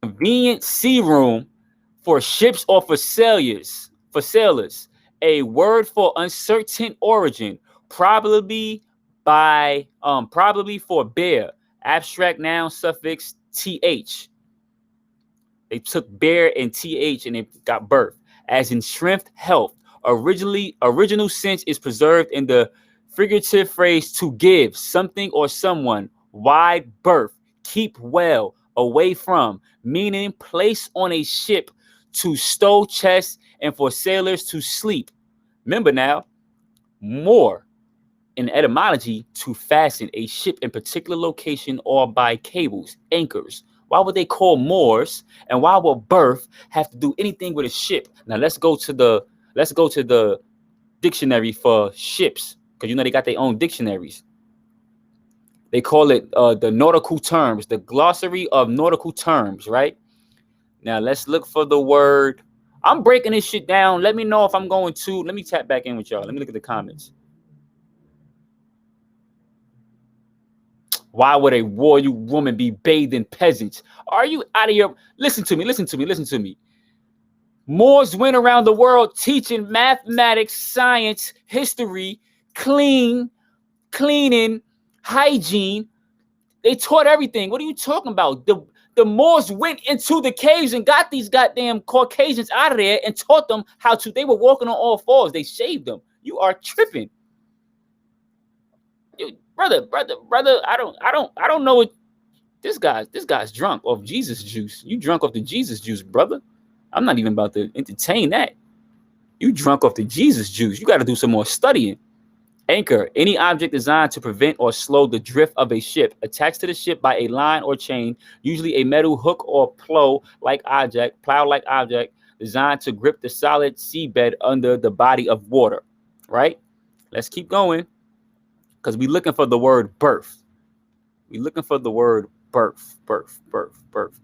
Convenient sea room for ships or for sailors. A word for uncertain origin. Probably for bear, abstract noun suffix th. They took bear and th and they got birth. As in strength, health. Original sense is preserved in the figurative phrase to give something or someone. Wide berth, keep well, away from, meaning place on a ship to stow chests and for sailors to sleep. Remember now, more. In etymology, to fasten a ship in particular location or by cables, anchors. Why would they call Moors and why would birth have to do anything with a ship? Now let's go to the dictionary for ships because you know they got their own dictionaries. They call it the nautical terms, the glossary of nautical terms, right? Now let's look for the word. I'm breaking this shit down. Let me know if I'm going to. Let me tap back in with y'all. Let me look at the comments. Why would a royal woman be bathing peasants? Are you out of your... Listen to me. Moors went around the world teaching mathematics, science, history, cleaning, hygiene. They taught everything. What are you talking about? The Moors went into the caves and got these goddamn Caucasians out of there and taught them how to... They were walking on all fours. They shaved them. You are tripping. Brother, I don't know what this guy's drunk off Jesus juice. You drunk off the Jesus juice, brother. I'm not even about to entertain that. You drunk off the Jesus juice. You got to do some more studying. Anchor, any object designed to prevent or slow the drift of a ship, attached to the ship by a line or chain, usually a metal hook or plow-like object, designed to grip the solid seabed under the body of water, right? Let's keep going. Because we're looking for the word birth. We're looking for the word birth.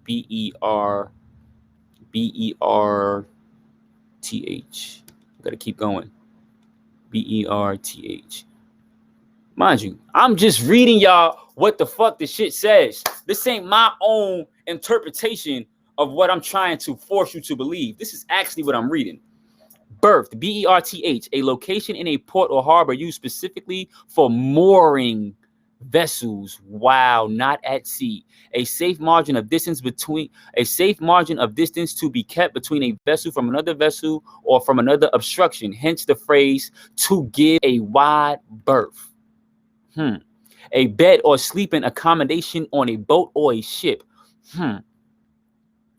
B-E-R-T-H. Got to keep going. B-E-R-T-H. Mind you, I'm just reading y'all what the fuck the shit says. This ain't my own interpretation of what I'm trying to force you to believe. This is actually what I'm reading. Berth, B-E-R-T-H, a location in a port or harbor used specifically for mooring vessels while not at sea. A safe margin of distance to be kept between a vessel from another vessel or from another obstruction. Hence the phrase to give a wide berth. A bed or sleeping accommodation on a boat or a ship.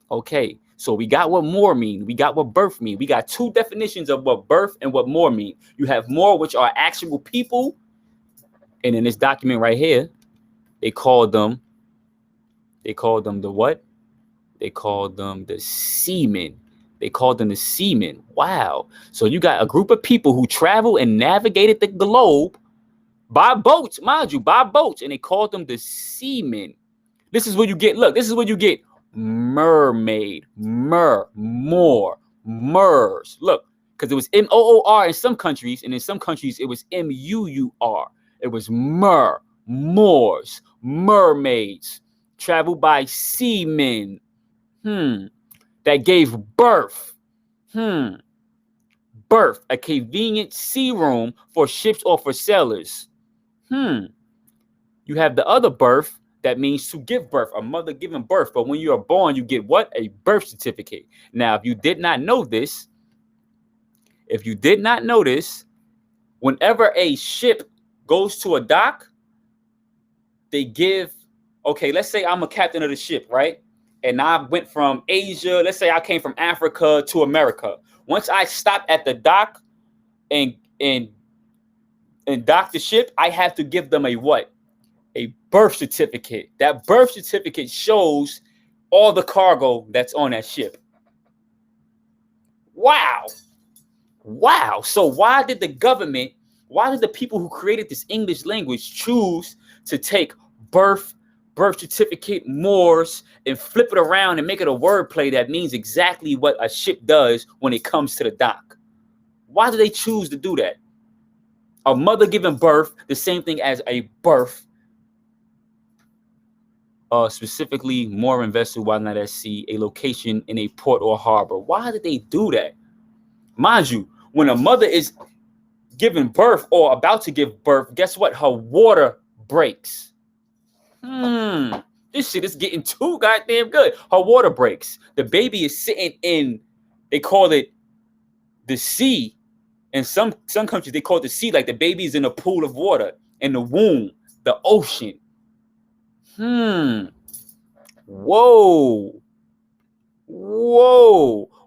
Okay, so we got what more mean. We got what birth mean. We got two definitions of what birth and what more mean. You have more, which are actual people. And in this document right here, they called them the what? They called them the seamen. They called them the seamen. Wow. So you got a group of people who traveled and navigated the globe by boats, mind you, by boats. And they called them the seamen. This is what you get. Look, this is what you get. Mermaid, more, MERS. Look, because it was MOOR in some countries, and in some countries it was MUUR. It was Moors, mermaids, traveled by seamen. That gave birth. Berth, a convenient sea room for ships or for sailors. You have the other birth. That means to give birth, a mother giving birth. But when you are born, you get what? A birth certificate. Now, if you did not know this, whenever a ship goes to a dock, they give, okay, let's say I'm a captain of the ship, right? And I went from Asia, let's say I came from Africa to America. Once I stop at the dock and dock the ship, I have to give them a what? A birth certificate. That birth certificate shows all the cargo that's on that ship. Wow. So why did the people who created this English language choose to take birth certificate, Moors, and flip it around and make it a wordplay that means exactly what a ship does when it comes to the dock? Why do they choose to do that? A mother giving birth, the same thing as a birth. Specifically, mooring vessel while not at sea, a location in a port or harbor. Why did they do that? Mind you, when a mother is giving birth or about to give birth, guess what? Her water breaks. This shit is getting too goddamn good. Her water breaks. The baby is sitting in, they call it the sea. In some countries, they call it the sea, like the baby is in a pool of water, in the womb, the ocean. Whoa.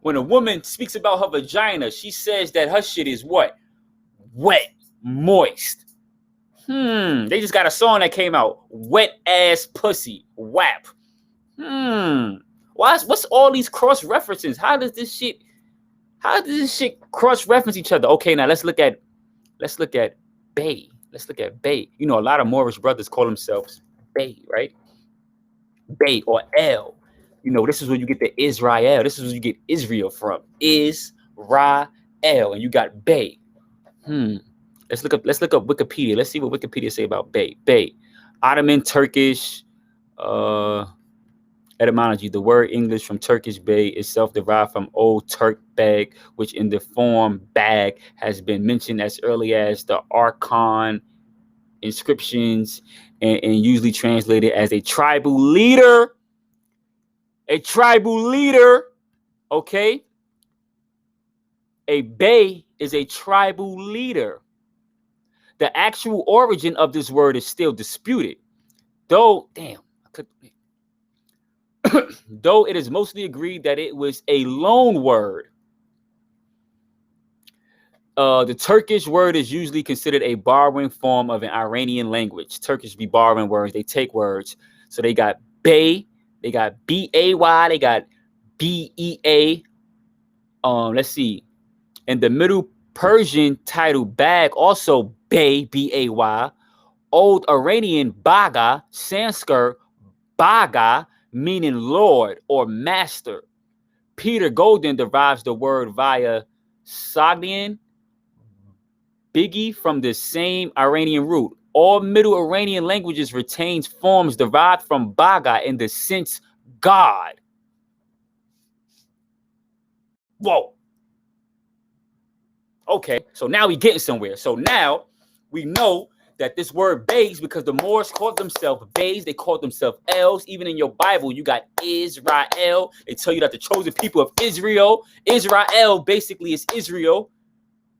When a woman speaks about her vagina, she says that her shit is what? Wet, moist. They just got a song that came out. Wet ass pussy. WAP. What's all these cross references? How does this shit cross reference each other? Okay, now let's look at Bay. You know, a lot of Moorish brothers call themselves Bay, right? Bay or El. You know, this is where you get the Israel. This is where you get Israel from. Israel. And you got Bay. Let's look up Wikipedia. Let's see what Wikipedia say about Bay. Bay. Ottoman, Turkish, etymology. The word English from Turkish Bay itself derived from Old Turk bag, which in the form bag has been mentioned as early as the Archon inscriptions and usually translated as a tribal leader. Okay? A Bey is a tribal leader. The actual origin of this word is still disputed. Though it is mostly agreed that it was a loan word. The Turkish word is usually considered a borrowing form of an Iranian language. Turkish be borrowing words. They take words. So they got Bey, they got B-A-Y, they got B-E-A. Let's see. In the Middle Persian title bag, also Bey, B-A-Y. Old Iranian Baga, Sanskrit Baga, meaning Lord or Master. Peter Golden derives the word via Sogdian, Biggie from the same Iranian root. All Middle Iranian languages retains forms derived from Baga in the sense God. Whoa. Okay, so now we're getting somewhere. So now we know that this word beys, because the Moors called themselves beys, they called themselves Els. Even in your Bible, you got Israel. They tell you that the chosen people of Israel basically is Israel.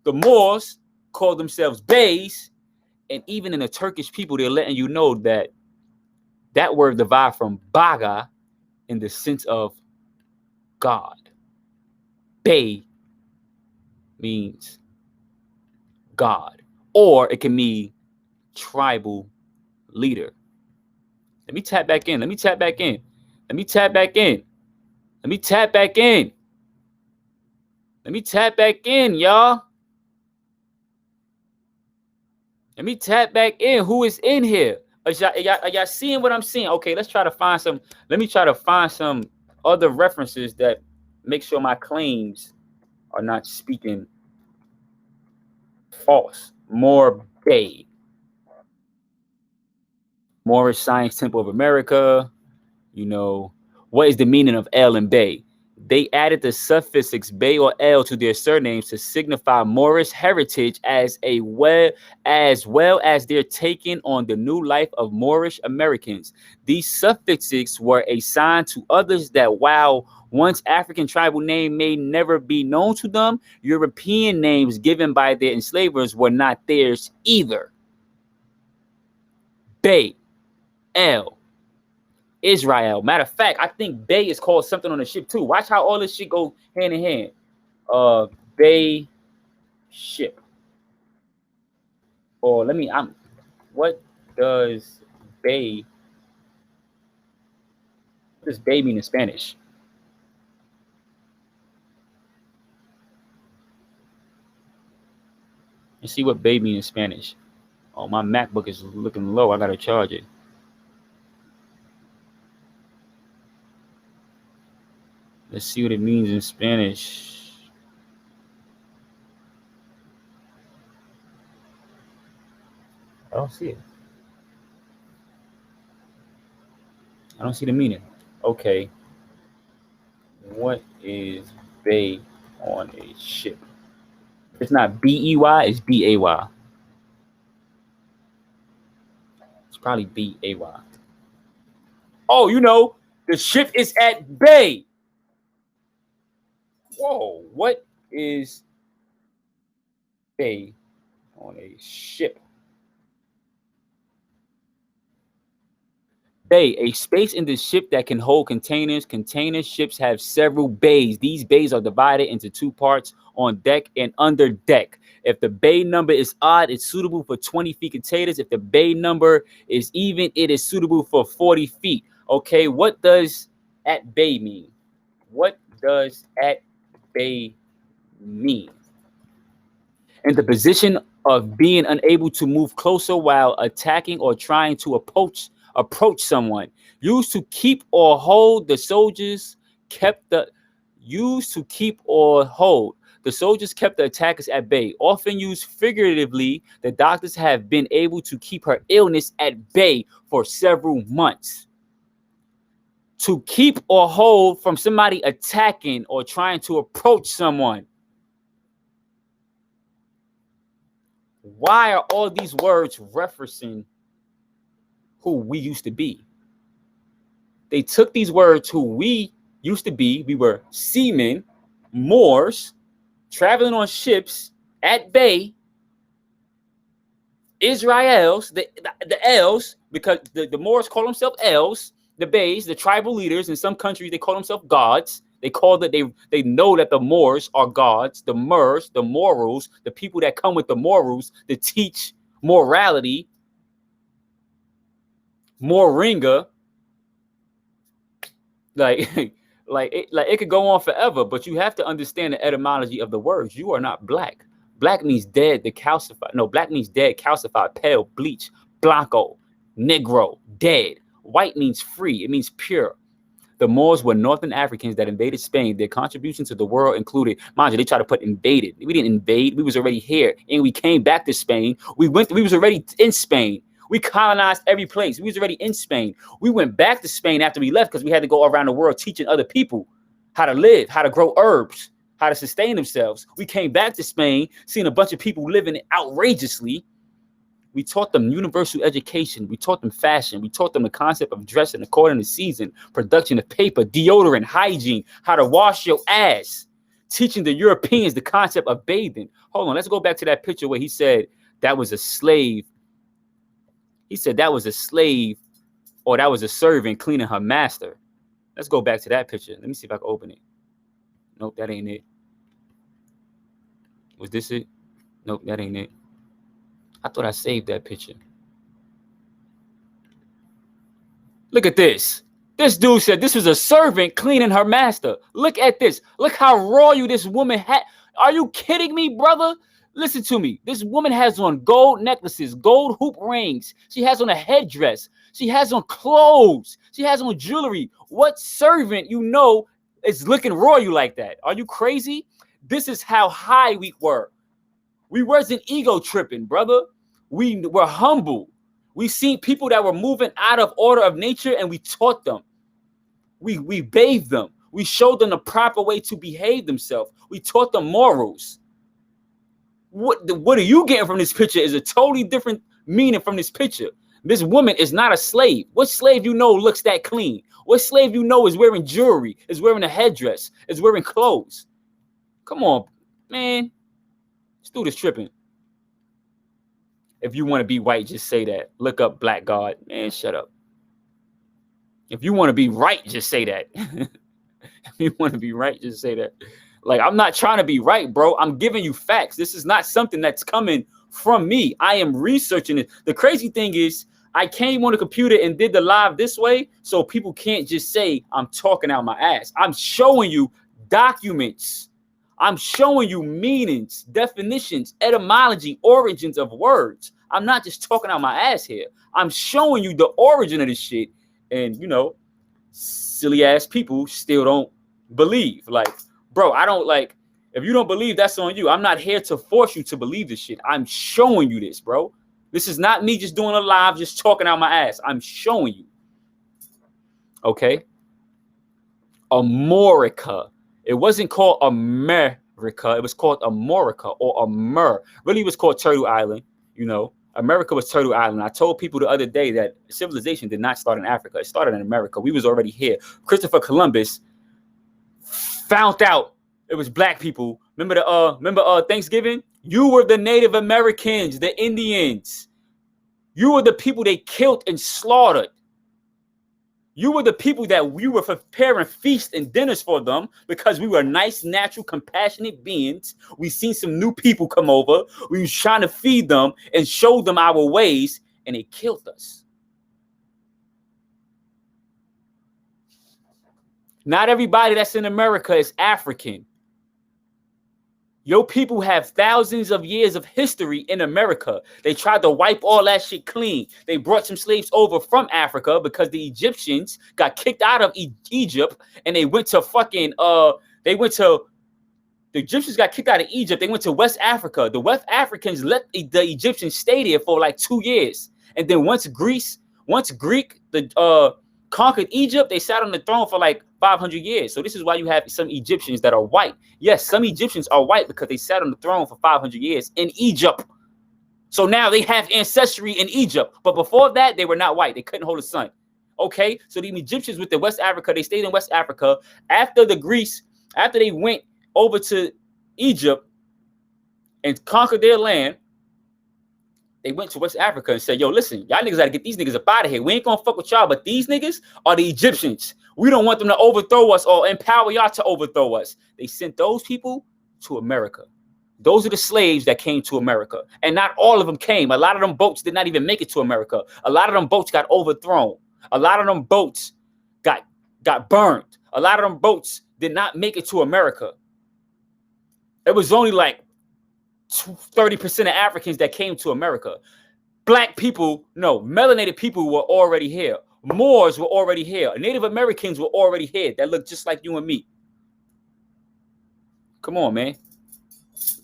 The Moors called themselves beys. And even in the Turkish people, they're letting you know that that word derived from baga in the sense of God. Bey means God, or it can mean tribal leader. Let me tap back in. Let me tap back in. Let me tap back in. Let me tap back in. Let me tap back in, y'all. Let me tap back in. Who is in here? Are y'all seeing what I'm seeing? Okay, let's try to find some. Let me try to find some other references that make sure my claims are not speaking false. More Bey. Moorish Science Temple of America. You know, what is the meaning of El and Bey? They added the suffix Bey or El to their surnames to signify Moorish heritage as well as their taking on the new life of Moorish Americans. These suffixes were a sign to others that while one's African tribal name may never be known to them, European names given by their enslavers were not theirs either. Bey, El, Israel. Matter of fact, I think Bey is called something on the ship too. Watch how all this shit go hand in hand. Bey ship. Or what does Bey mean in Spanish? Let's see what Bey mean in Spanish. Oh, my MacBook is looking low. I gotta charge it. Let's see what it means in Spanish. I don't see it. I don't see the meaning. Okay. What is Bey on a ship? It's not B-E-Y, it's B-A-Y. It's probably B-A-Y. Oh, you know, the ship is at Bey. Whoa, what is Bey on a ship? Bey, a space in the ship that can hold containers. Container ships have several bays. These bays are divided into two parts, on deck and under deck. If the bay number is odd, it's suitable for 20 feet containers. If the bay number is even, it is suitable for 40 feet. Okay, what does at bay mean? What does at bay mean? In the position of being unable to move closer while attacking or trying to approach someone. Used to keep or hold, the soldiers kept the attackers at bay. Often used figuratively, the doctors have been able to keep her illness at bay for several months. To keep or hold from somebody attacking or trying to approach someone. Why are all these words referencing who we used to be? They took these words, who we used to be. We were seamen, Moors, traveling on ships at bay, Israels, the Els, because the Moors call themselves Els, the Beys, the tribal leaders. In some countries, they call themselves gods. They know that the Moors are gods, the Moors, the morals, the people that come with the morals to teach morality, Moringa. Like it could go on forever, but you have to understand the etymology of the words. You are not black. Black means dead, calcified. No, black means dead, calcified, pale, bleach, blanco, negro, dead. White means free. It means pure. The Moors were Northern Africans that invaded Spain. Their contribution to the world included, mind you, they tried to put invaded. We didn't invade. We was already here, and we came back to Spain. We was already in Spain. We colonized every place. We was already in Spain. We went back to Spain after we left because we had to go around the world teaching other people how to live, how to grow herbs, how to sustain themselves. We came back to Spain, seeing a bunch of people living outrageously. We taught them universal education. We taught them fashion. We taught them the concept of dressing according to season, production of paper, deodorant, hygiene, how to wash your ass, teaching the Europeans the concept of bathing. Hold on, let's go back to that picture where he said that was a slave. He said that was a slave or that was a servant cleaning her master. Let's go back to that picture. Let me see if I can open it. Nope, that ain't it. Was this it? Nope, that ain't it. I thought I saved that picture. Look at this. This dude said this was a servant cleaning her master. Look at this. Look how royal this woman had. Are you kidding me, brother? Listen to me. This woman has on gold necklaces, gold hoop rings. She has on a headdress. She has on clothes. She has on jewelry. What servant you know is looking royal like that? Are you crazy? This is how high we were. We wasn't ego tripping, brother. We were humble. We seen people that were moving out of order of nature and we taught them. We bathed them. We showed them the proper way to behave themselves. We taught them morals. What are you getting from this picture is a totally different meaning from this picture. This woman is not a slave. What slave you know looks that clean? What slave you know is wearing jewelry, is wearing a headdress, is wearing clothes? Come on, man. This dude is tripping. If you want to be white, just say that. Look up Black God. Man, shut up. If you want to be right, just say that. If you want to be right, just say that. Like, I'm not trying to be right, bro. I'm giving you facts. This is not something that's coming from me. I am researching it. The crazy thing is, I came on the computer and did the live this way, so people can't just say I'm talking out my ass. I'm showing you documents. I'm showing you meanings, definitions, etymology, origins of words. I'm not just talking out my ass here. I'm showing you the origin of this shit. And, you know, silly ass people still don't believe. Like, bro, I don't like, if you don't believe, that's on you. I'm not here to force you to believe this shit. I'm showing you this, bro. This is not me just doing a live, just talking out my ass. I'm showing you. Okay. Amorica. It wasn't called America. It was called Amorica or Amur. Really, it was called Turtle Island. You know, America was Turtle Island. I told people the other day that civilization did not start in Africa. It started in America. We was already here. Christopher Columbus found out it was black people. Remember Thanksgiving? You were the Native Americans, the Indians. You were the people they killed and slaughtered. You were the people that we were preparing feasts and dinners for them because we were nice, natural, compassionate beings. We seen some new people come over. We was trying to feed them and show them our ways, and they killed us. Not everybody that's in America is African. Your people have thousands of years of history in America. They tried to wipe all that shit clean. They brought some slaves over from Africa because the Egyptians got kicked out of Egypt and they went to the Egyptians got kicked out of Egypt. They went to West Africa. The West Africans let the Egyptians stay there for like 2 years. And then once Greek conquered Egypt, they sat on the throne for like 500 years. So this is why you have some Egyptians that are white. Yes, some Egyptians are white because they sat on the throne for 500 years in Egypt. So now they have ancestry in Egypt. But before that, they were not white. They couldn't hold a sun. Okay, so the Egyptians with the West Africa, they stayed in West Africa. After they went over to Egypt and conquered their land, they went to West Africa and said, yo, listen, y'all niggas got to get these niggas up out of here. We ain't going to fuck with y'all, but these niggas are the Egyptians. We don't want them to overthrow us or empower y'all to overthrow us. They sent those people to America. Those are the slaves that came to America. And not all of them came. A lot of them boats did not even make it to America. A lot of them boats got overthrown. A lot of them boats got burned. A lot of them boats did not make it to America. It was only like 30% of Africans that came to America. Black people, no, melanated people were already here. Moors were already here. Native Americans were already here that looked just like you and me. Come on, man.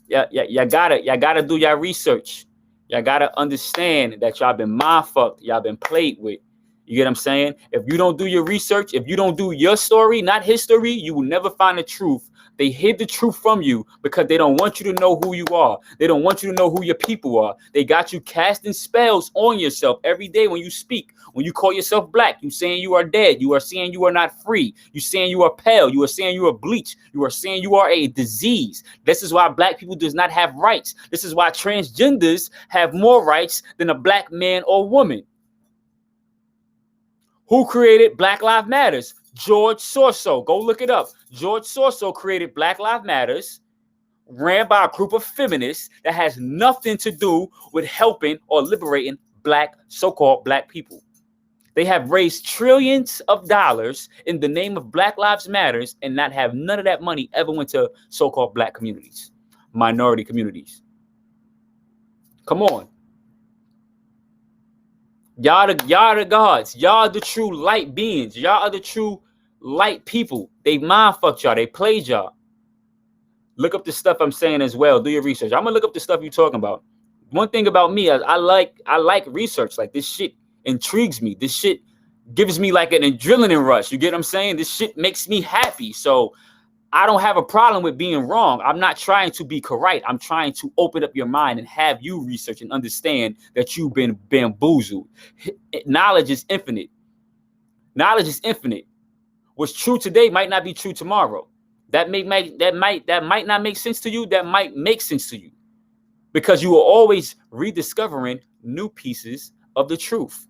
Y'all gotta do y'all research. Y'all gotta understand that y'all been mind fucked. Y'all been played with. You get what I'm saying? If you don't do your research, if you don't do your story, not his story, you will never find the truth. They hid the truth from you because they don't want you to know who you are. They don't want you to know who your people are. They got you casting spells on yourself every day when you speak. When you call yourself black, you saying you are dead. You are saying you are not free. You saying you are pale. You are saying you are bleached. You are saying you are a disease. This is why black people does not have rights. This is why transgenders have more rights than a black man or woman. Who created Black Lives Matters? George Soros. Go look it up. George Soros created Black Lives Matters, ran by a group of feminists that has nothing to do with helping or liberating black, so-called black people. They have raised trillions of dollars in the name of Black Lives Matters and not have none of that money ever went to so-called black communities, minority communities. Come on. Y'all the gods. Y'all the true light beings. Y'all are the true light people. They mind fucked y'all. They played y'all. Look up the stuff I'm saying as well. Do your research. I'm gonna look up the stuff you're talking about. One thing about me, I like research. Like, this shit intrigues me. This shit gives me like an adrenaline rush. You get what I'm saying? This shit makes me happy. So I don't have a problem with being wrong. I'm not trying to be correct. I'm trying to open up your mind and have you research and understand that you've been bamboozled. Knowledge is infinite. Knowledge is infinite. What's true today might not be true tomorrow. That might not make sense to you. That might make sense to you, because you are always rediscovering new pieces of the truth.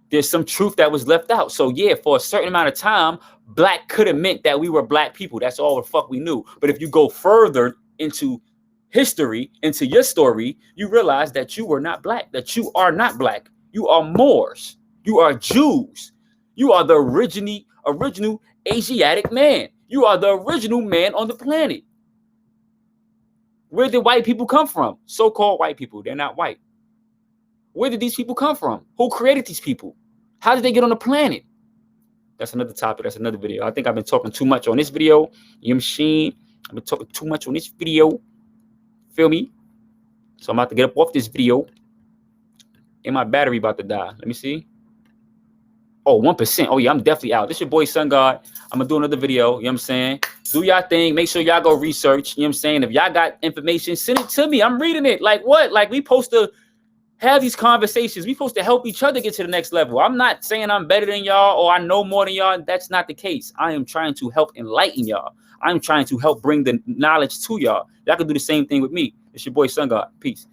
There's some truth that was left out. So yeah, for a certain amount of time, black could have meant that we were black people. That's all the fuck we knew. But if you go further into history, into your story, you realize that you were not black, that you are not black. You are Moors. You are Jews. You are the original Asiatic man. You are the original man on the planet. Where did white people come from? So-called white people. They're not white. Where did these people come from? Who created these people? How did they get on the planet? That's another topic. That's another video. I think I've been talking too much on this video. You machine. I've been talking too much on this video. Feel me? So I'm about to get up off this video. And my battery about to die. Let me see. Oh, 1%. Oh, yeah, I'm definitely out. This your boy, Sun God. I'm going to do another video. You know what I'm saying? Do y'all thing. Make sure y'all go research. You know what I'm saying? If y'all got information, send it to me. I'm reading it. Like what? Like, we supposed to have these conversations. We supposed to help each other get to the next level. I'm not saying I'm better than y'all or I know more than y'all. That's not the case. I am trying to help enlighten y'all. I'm trying to help bring the knowledge to y'all. Y'all can do the same thing with me. It's your boy, Sun God. Peace.